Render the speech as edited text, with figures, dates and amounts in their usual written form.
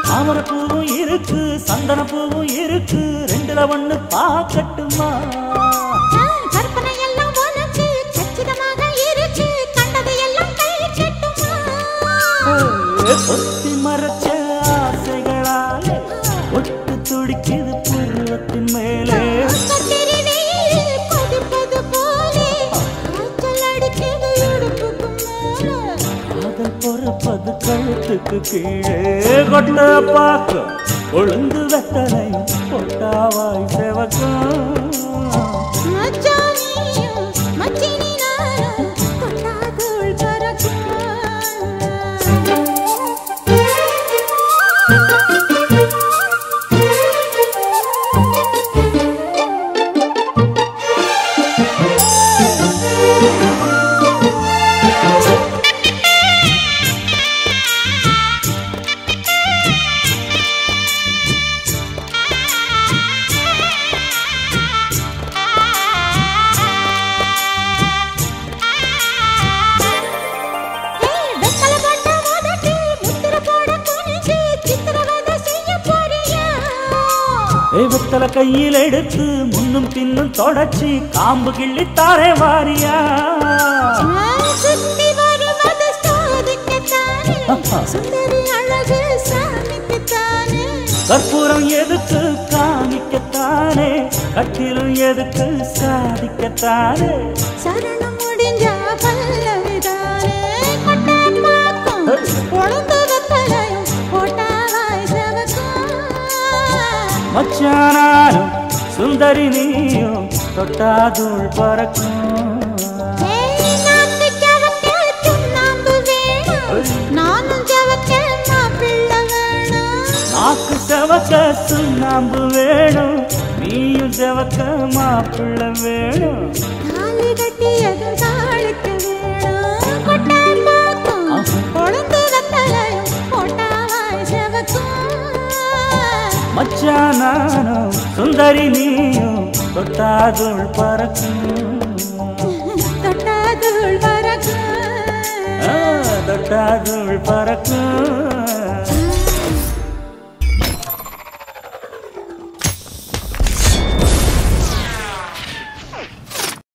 தாமரப்பூவும் இருக்கு, சந்தனப்பூவும் இருக்கு, ரெண்டுல ஒண்ணு பாக்கட்டுமா? கற்பனை எல்லாம் உனக்கு சச்சிதமாக இருக்கு, கண்டது எல்லாம் கை கட்டுமா? பொத்தி மறைச்ச ஆசைகளாலே ஒட்டு துடிக்குது பருவத்தின் மேலே, கொதிப்பது போலே காய்ச்சல் அடிக்குது இடுப்புக்கு மேலே, காதல் பொறுப்பது கழுத்துக்கு கீழே, கொட்ட பாக்கம் கொழுந்து வெத்தனை கொட்டாவாய் செவக்கும், மச்சானியும் மச்சினி நானும் கொட்டாதுள் பறக்கும். வெத்தல கையில் எடுத்து முன்னும் பின்னும் தொடச்சி காம்பு கிள்ளித்தாரே வாரியா, சுத்தி வருவது சாதிக்கத்தானே, சுந்தரி அழகு சாமிக்கத்தானே, கற்பூரம் எதுக்கு காமிக்கத்தானே, கட்டிலும் எதுக்கு சாதிக்கத்தானே, சரணம் முடிஞ்ச பல்லவிதானே, கொட்டான் பாக்கும் கொழுந்து வெத்தலையும் போட்டாவாய் செவக்கும், மச்சானாரும் சுந்தரி நீயும் தொட்டாதுள் பறக்கும், நாக்கு ஜவக்க சுண்ணாம்பு வேணும், நானும் ஜவக்க மாப்பிள்ளை வேணும், நாக்கு செவக்க சுண்ணாம்பு வேணும், நீயும் செவக்க மாப்பிள்ளை வேணும், தாலி கட்டியது தாளுக்கு வேணும், கொட்டான் பாக்கும் கொழுந்து வெத்தலையும் போட்டாவாய் செவக்கும், மச்சானாரும் சுந்தரி நீயும் தொட்டாதுள் பறக்கும், தொட்டாதுள் பறக்கும், தொட்டாதுள் பறக்கும்.